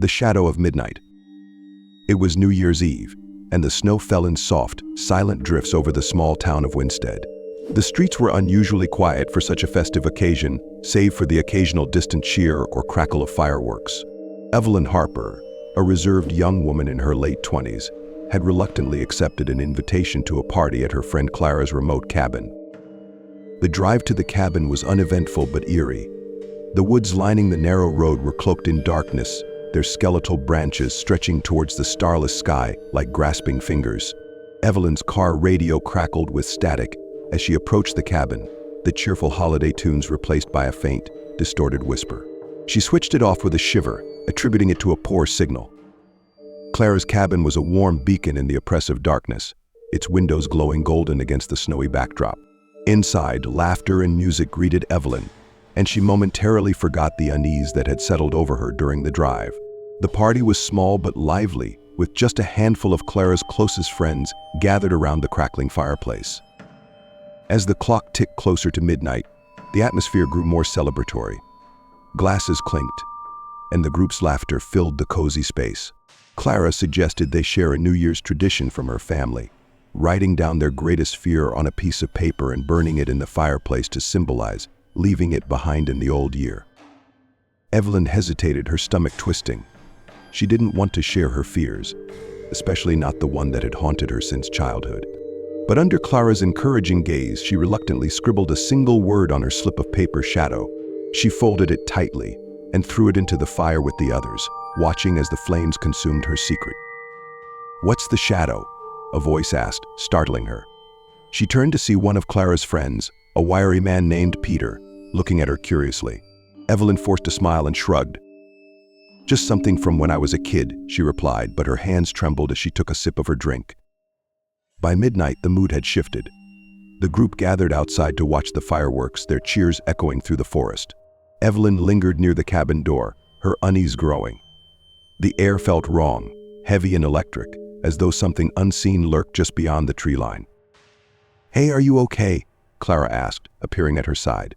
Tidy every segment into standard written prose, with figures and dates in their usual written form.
The shadow of midnight. It was New Year's Eve, and the snow fell in soft, silent drifts over the small town of Winstead. The streets were unusually quiet for such a festive occasion, save for the occasional distant cheer or crackle of fireworks. Evelyn Harper, a reserved young woman in her late 20s, had reluctantly accepted an invitation to a party at her friend Clara's remote cabin. The drive to the cabin was uneventful but eerie. The woods lining the narrow road were cloaked in darkness, their skeletal branches stretching towards the starless sky like grasping fingers. Evelyn's car radio crackled with static as she approached the cabin, the cheerful holiday tunes replaced by a faint, distorted whisper. She switched it off with a shiver, attributing it to a poor signal. Clara's cabin was a warm beacon in the oppressive darkness, its windows glowing golden against the snowy backdrop. Inside, laughter and music greeted Evelyn, and she momentarily forgot the unease that had settled over her during the drive. The party was small but lively, with just a handful of Clara's closest friends gathered around the crackling fireplace. As the clock ticked closer to midnight, the atmosphere grew more celebratory. Glasses clinked, and the group's laughter filled the cozy space. Clara suggested they share a New Year's tradition from her family, writing down their greatest fear on a piece of paper and burning it in the fireplace to symbolize leaving it behind in the old year. Evelyn hesitated, her stomach twisting. She didn't want to share her fears, especially not the one that had haunted her since childhood. But under Clara's encouraging gaze, she reluctantly scribbled a single word on her slip of paper: shadow. She folded it tightly and threw it into the fire with the others, watching as the flames consumed her secret. "What's the shadow?" a voice asked, startling her. She turned to see one of Clara's friends, a wiry man named Peter, looking at her curiously. Evelyn forced a smile and shrugged. "Just something from when I was a kid," she replied, but her hands trembled as she took a sip of her drink. By midnight, the mood had shifted. The group gathered outside to watch the fireworks, their cheers echoing through the forest. Evelyn lingered near the cabin door, her unease growing. The air felt wrong, heavy and electric, as though something unseen lurked just beyond the tree line. "Hey, are you okay?" Clara asked, appearing at her side.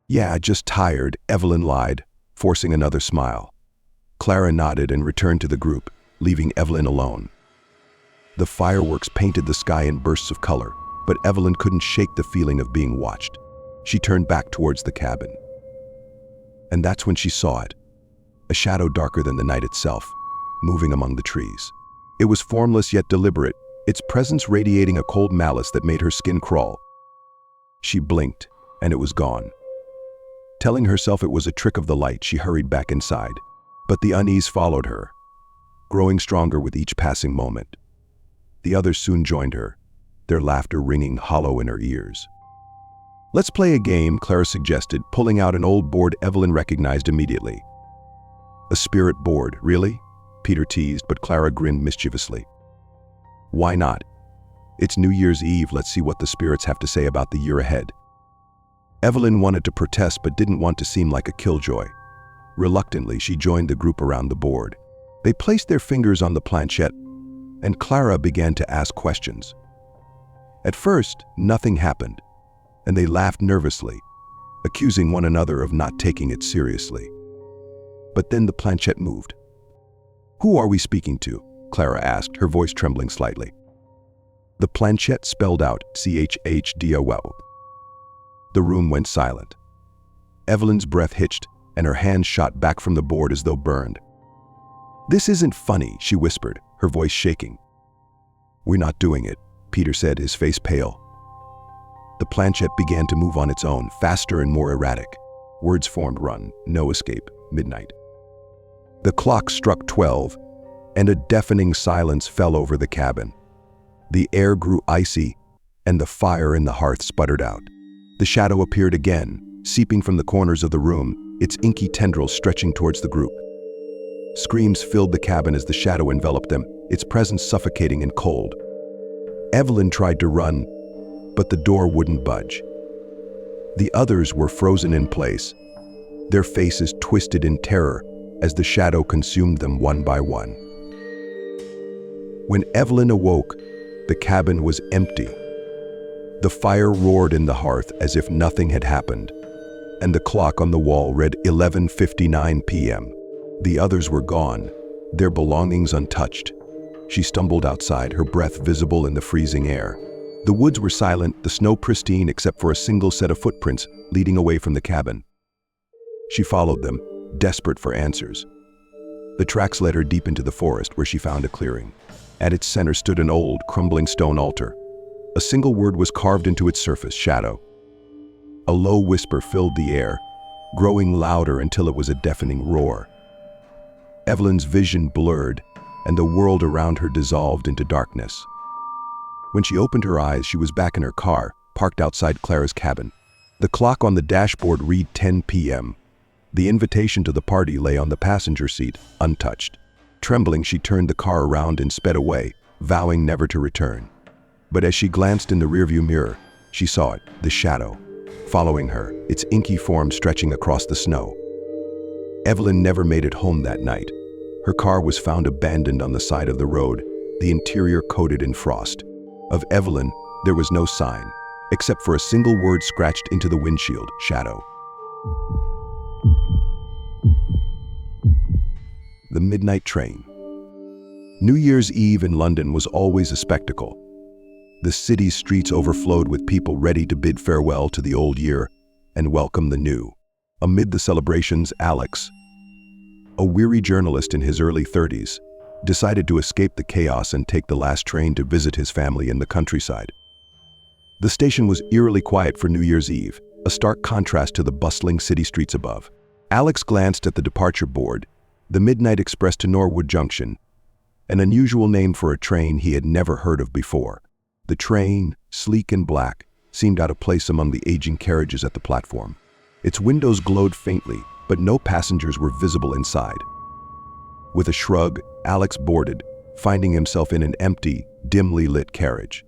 "Yeah, just tired," Evelyn lied, forcing another smile. Clara nodded and returned to the group, leaving Evelyn alone. The fireworks painted the sky in bursts of color, but Evelyn couldn't shake the feeling of being watched. She turned back towards the cabin. And that's when she saw it, a shadow darker than the night itself, moving among the trees. It was formless yet deliberate, its presence radiating a cold malice that made her skin crawl. She blinked, and it was gone. Telling herself it was a trick of the light, she hurried back inside. But the unease followed her, growing stronger with each passing moment. The others soon joined her, their laughter ringing hollow in her ears. "Let's play a game," Clara suggested, pulling out an old board Evelyn recognized immediately. "A spirit board, really?" Peter teased, but Clara grinned mischievously. "Why not? It's New Year's Eve, let's see what the spirits have to say about the year ahead." Evelyn wanted to protest but didn't want to seem like a killjoy. Reluctantly, she joined the group around the board. They placed their fingers on the planchette, and Clara began to ask questions. At first, nothing happened, and they laughed nervously, accusing one another of not taking it seriously. But then the planchette moved. "Who are we speaking to?" Clara asked, her voice trembling slightly. The planchette spelled out CHHDOL. The room went silent. Evelyn's breath hitched, and her hands shot back from the board as though burned. "This isn't funny," she whispered, her voice shaking. "We're not doing it," Peter said, his face pale. The planchette began to move on its own, faster and more erratic. Words formed: run, no escape, midnight. The clock struck 12, and a deafening silence fell over the cabin. The air grew icy, and the fire in the hearth sputtered out. The shadow appeared again, seeping from the corners of the room, its inky tendrils stretching towards the group. Screams filled the cabin as the shadow enveloped them, its presence suffocating and cold. Evelyn tried to run, but the door wouldn't budge. The others were frozen in place, their faces twisted in terror as the shadow consumed them one by one. When Evelyn awoke, the cabin was empty. The fire roared in the hearth as if nothing had happened, and the clock on the wall read 11:59 p.m. The others were gone, their belongings untouched. She stumbled outside, her breath visible in the freezing air. The woods were silent, the snow pristine except for a single set of footprints leading away from the cabin. She followed them, desperate for answers. The tracks led her deep into the forest where she found a clearing. At its center stood an old, crumbling stone altar. A single word was carved into its surface: shadow. A low whisper filled the air, growing louder until it was a deafening roar. Evelyn's vision blurred, and the world around her dissolved into darkness. When she opened her eyes, she was back in her car, parked outside Clara's cabin. The clock on the dashboard read 10 p.m. The invitation to the party lay on the passenger seat, untouched. Trembling, she turned the car around and sped away, vowing never to return. But as she glanced in the rearview mirror, she saw it, the shadow, following her, its inky form stretching across the snow. Evelyn never made it home that night. Her car was found abandoned on the side of the road, the interior coated in frost. Of Evelyn, there was no sign, except for a single word scratched into the windshield: shadow. The midnight train. New Year's Eve in London was always a spectacle. The city's streets overflowed with people ready to bid farewell to the old year and welcome the new. Amid the celebrations, Alex, a weary journalist in his early 30s, decided to escape the chaos and take the last train to visit his family in the countryside. The station was eerily quiet for New Year's Eve, a stark contrast to the bustling city streets above. Alex glanced at the departure board, the Midnight Express to Norwood Junction, an unusual name for a train he had never heard of before. The train, sleek and black, seemed out of place among the aging carriages at the platform. Its windows glowed faintly, but no passengers were visible inside. With a shrug, Alex boarded, finding himself in an empty, dimly lit carriage.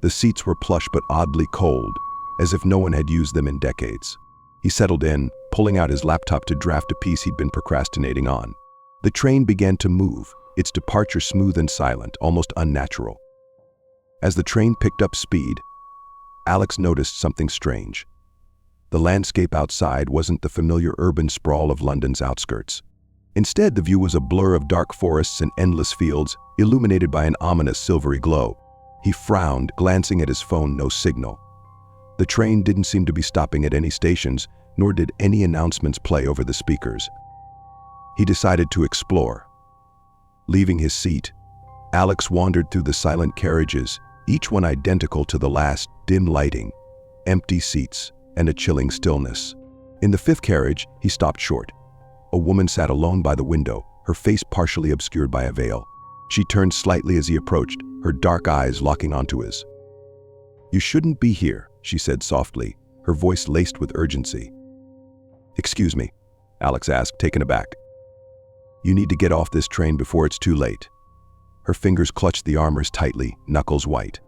The seats were plush but oddly cold, as if no one had used them in decades. He settled in, pulling out his laptop to draft a piece he'd been procrastinating on. The train began to move, its departure smooth and silent, almost unnatural. As the train picked up speed, Alex noticed something strange. The landscape outside wasn't the familiar urban sprawl of London's outskirts. Instead, the view was a blur of dark forests and endless fields, illuminated by an ominous silvery glow. He frowned, glancing at his phone, no signal. The train didn't seem to be stopping at any stations, nor did any announcements play over the speakers. He decided to explore. Leaving his seat, Alex wandered through the silent carriages, each one identical to the last: dim lighting, empty seats, and a chilling stillness. In the fifth carriage, he stopped short. A woman sat alone by the window, her face partially obscured by a veil. She turned slightly as he approached, her dark eyes locking onto his. "You shouldn't be here," she said softly, her voice laced with urgency. "Excuse me," Alex asked, taken aback. "You need to get off this train before it's too late." Her fingers clutched the armrest tightly, knuckles white.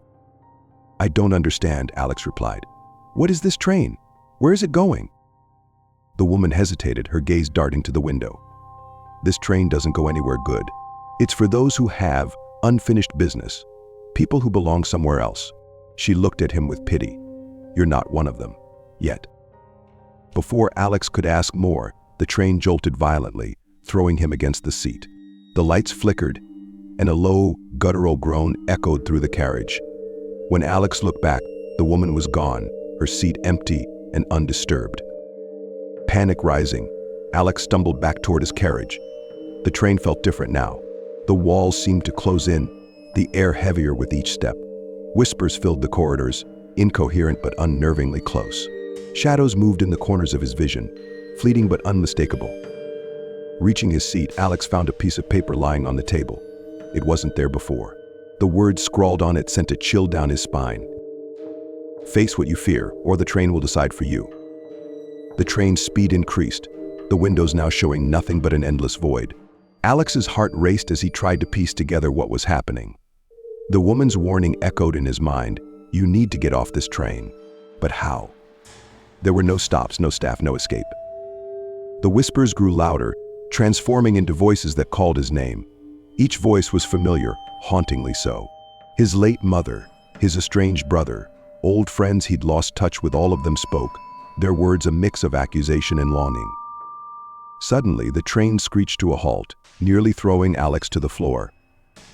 "I don't understand," Alex replied. "What is this train? Where is it going?" The woman hesitated, her gaze darting to the window. "This train doesn't go anywhere good. It's for those who have unfinished business, people who belong somewhere else." She looked at him with pity. "You're not one of them. Yet." Before Alex could ask more, the train jolted violently, throwing him against the seat. The lights flickered, and a low, guttural groan echoed through the carriage. When Alex looked back, the woman was gone, her seat empty and undisturbed. Panic rising, Alex stumbled back toward his carriage. The train felt different now. The walls seemed to close in, the air heavier with each step. Whispers filled the corridors, incoherent but unnervingly close. Shadows moved in the corners of his vision, fleeting but unmistakable. Reaching his seat, Alex found a piece of paper lying on the table. It wasn't there before. The words scrawled on it sent a chill down his spine. "Face what you fear, or the train will decide for you." The train's speed increased, the windows now showing nothing but an endless void. Alex's heart raced as he tried to piece together what was happening. The woman's warning echoed in his mind: "You need to get off this train." But how? There were no stops, no staff, no escape. The whispers grew louder, transforming into voices that called his name. Each voice was familiar, hauntingly so. His late mother, his estranged brother, old friends he'd lost touch with, all of them spoke, their words a mix of accusation and longing. Suddenly, the train screeched to a halt, nearly throwing Alex to the floor.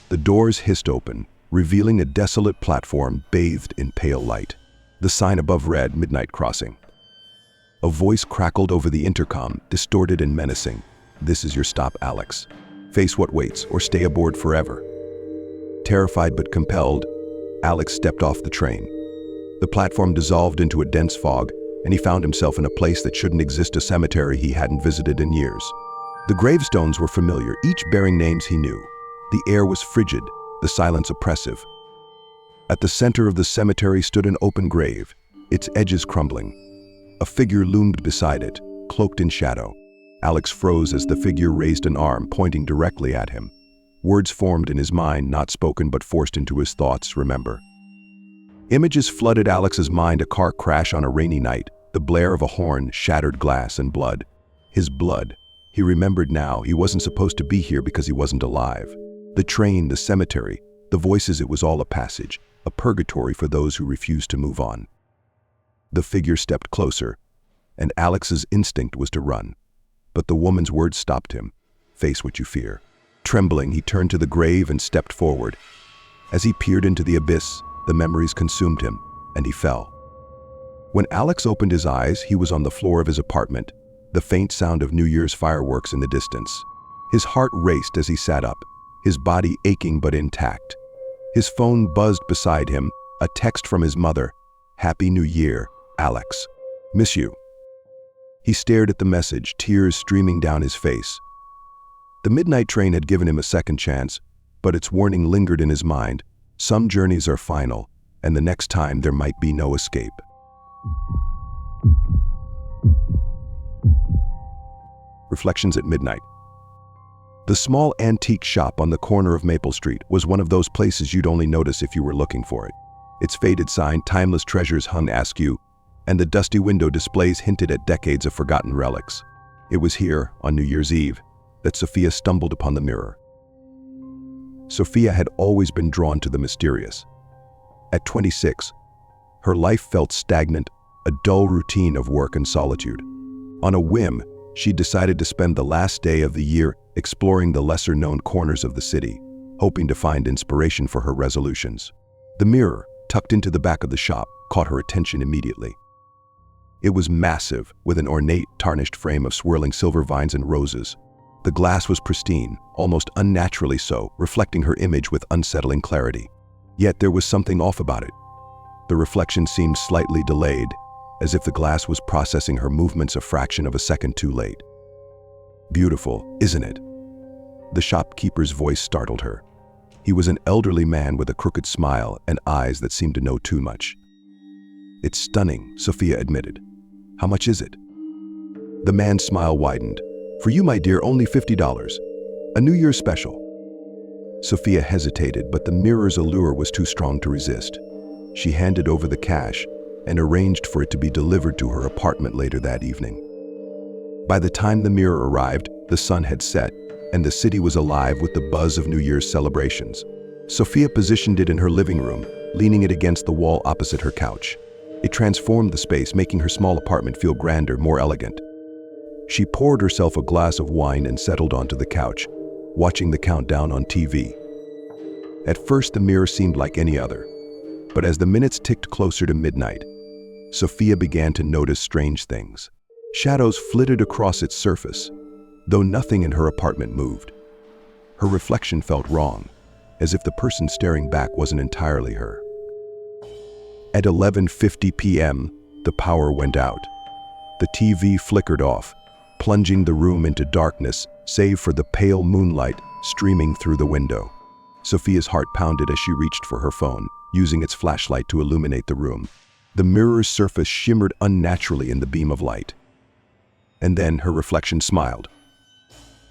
The doors hissed open, revealing a desolate platform bathed in pale light. The sign above read, "Midnight Crossing." A voice crackled over the intercom, distorted and menacing. "This is your stop, Alex. Face what waits, or stay aboard forever." Terrified but compelled, Alex stepped off the train. The platform dissolved into a dense fog, and he found himself in a place that shouldn't exist, a cemetery he hadn't visited in years. The gravestones were familiar, each bearing names he knew. The air was frigid, the silence oppressive. At the center of the cemetery stood an open grave, its edges crumbling. A figure loomed beside it, cloaked in shadow. Alex froze as the figure raised an arm, pointing directly at him. Words formed in his mind, not spoken but forced into his thoughts, "Remember." Images flooded Alex's mind: a car crash on a rainy night, the blare of a horn, shattered glass, and blood. His blood. He remembered now. He wasn't supposed to be here because he wasn't alive. The train, the cemetery, the voices, it was all a passage, a purgatory for those who refused to move on. The figure stepped closer, and Alex's instinct was to run. But the woman's words stopped him. "Face what you fear." Trembling, he turned to the grave and stepped forward. As he peered into the abyss, the memories consumed him, and he fell. When Alex opened his eyes, he was on the floor of his apartment, the faint sound of New Year's fireworks in the distance. His heart raced as he sat up, his body aching but intact. His phone buzzed beside him, a text from his mother. "Happy New Year, Alex. Miss you." He stared at the message, tears streaming down his face. The midnight train had given him a second chance, but its warning lingered in his mind. Some journeys are final, and the next time there might be no escape. Reflections at Midnight. The small antique shop on the corner of Maple Street was one of those places you'd only notice if you were looking for it. Its faded sign, "Timeless Treasures," hung askew, and the dusty window displays hinted at decades of forgotten relics. It was here, on New Year's Eve, that Sophia stumbled upon the mirror. Sophia had always been drawn to the mysterious. At 26, her life felt stagnant, a dull routine of work and solitude. On a whim, she decided to spend the last day of the year exploring the lesser-known corners of the city, hoping to find inspiration for her resolutions. The mirror, tucked into the back of the shop, caught her attention immediately. It was massive, with an ornate, tarnished frame of swirling silver vines and roses. The glass was pristine, almost unnaturally so, reflecting her image with unsettling clarity. Yet there was something off about it. The reflection seemed slightly delayed, as if the glass was processing her movements a fraction of a second too late. "Beautiful, isn't it?" The shopkeeper's voice startled her. He was an elderly man with a crooked smile and eyes that seemed to know too much. "It's stunning," Sophia admitted. "How much is it?" The man's smile widened. "For you, my dear, only $50. A New Year's special." Sophia hesitated, but the mirror's allure was too strong to resist. She handed over the cash and arranged for it to be delivered to her apartment later that evening. By the time the mirror arrived, the sun had set, and the city was alive with the buzz of New Year's celebrations. Sophia positioned it in her living room, leaning it against the wall opposite her couch. It transformed the space, making her small apartment feel grander, more elegant. She poured herself a glass of wine and settled onto the couch, watching the countdown on TV. At first, the mirror seemed like any other, but as the minutes ticked closer to midnight, Sophia began to notice strange things. Shadows flitted across its surface, though nothing in her apartment moved. Her reflection felt wrong, as if the person staring back wasn't entirely her. At 11:50 p.m., the power went out. The TV flickered off, plunging the room into darkness, save for the pale moonlight streaming through the window. Sophia's heart pounded as she reached for her phone, using its flashlight to illuminate the room. The mirror's surface shimmered unnaturally in the beam of light. And then her reflection smiled.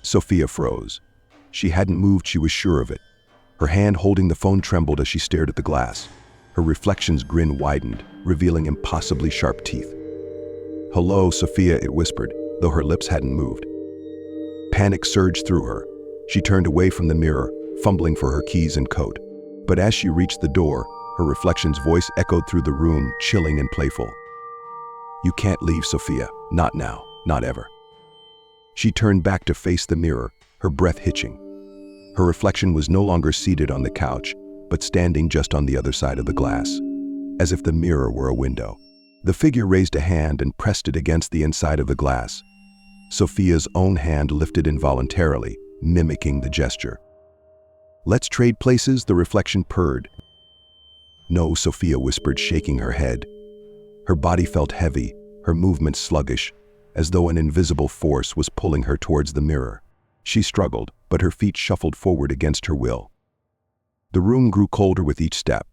Sophia froze. She hadn't moved, she was sure of it. Her hand holding the phone trembled as she stared at the glass. Her reflection's grin widened, revealing impossibly sharp teeth. "Hello, Sophia," it whispered, though her lips hadn't moved. Panic surged through her. She turned away from the mirror, fumbling for her keys and coat. But as she reached the door, her reflection's voice echoed through the room, chilling and playful. "You can't leave, Sophia. Not now. Not ever." She turned back to face the mirror, her breath hitching. Her reflection was no longer seated on the couch, but standing just on the other side of the glass, as if the mirror were a window. The figure raised a hand and pressed it against the inside of the glass. Sophia's own hand lifted involuntarily, mimicking the gesture. "Let's trade places," the reflection purred. "No," Sophia whispered, shaking her head. Her body felt heavy, her movements sluggish, as though an invisible force was pulling her towards the mirror. She struggled, but her feet shuffled forward against her will. The room grew colder with each step.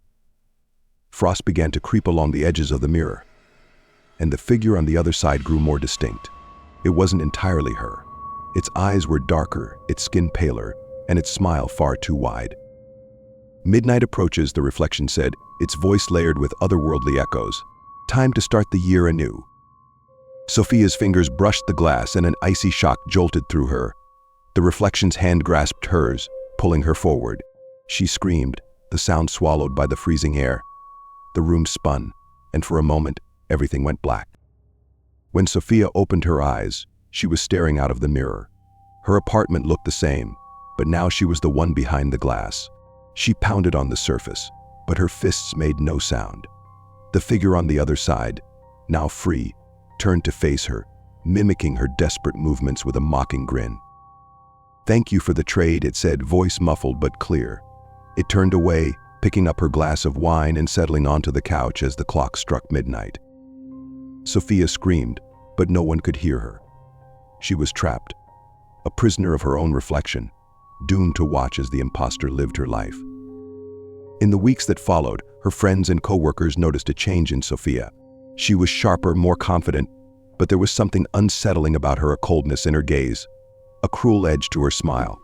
Frost began to creep along the edges of the mirror, and the figure on the other side grew more distinct. It wasn't entirely her. Its eyes were darker, its skin paler, and its smile far too wide. "Midnight approaches," the reflection said, its voice layered with otherworldly echoes. "Time to start the year anew." Sophia's fingers brushed the glass and an icy shock jolted through her. The reflection's hand grasped hers, pulling her forward. She screamed, the sound swallowed by the freezing air. The room spun, and for a moment, everything went black. When Sophia opened her eyes, she was staring out of the mirror. Her apartment looked the same, but now she was the one behind the glass. She pounded on the surface, but her fists made no sound. The figure on the other side, now free, turned to face her, mimicking her desperate movements with a mocking grin. "Thank you for the trade," it said, voice muffled but clear. It turned away, picking up her glass of wine and settling onto the couch as the clock struck midnight. Sophia screamed, but no one could hear her. She was trapped, a prisoner of her own reflection, doomed to watch as the imposter lived her life. In the weeks that followed, her friends and co-workers noticed a change in Sophia. She was sharper, more confident, but there was something unsettling about her, a coldness in her gaze, a cruel edge to her smile.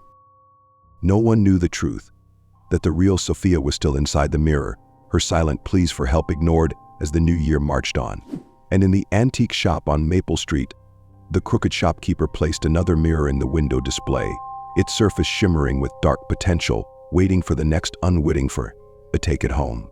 No one knew the truth, that the real Sophia was still inside the mirror, her silent pleas for help ignored as the new year marched on. And in the antique shop on Maple Street, the crooked shopkeeper placed another mirror in the window display, its surface shimmering with dark potential, waiting for the next unwitting for to take it home.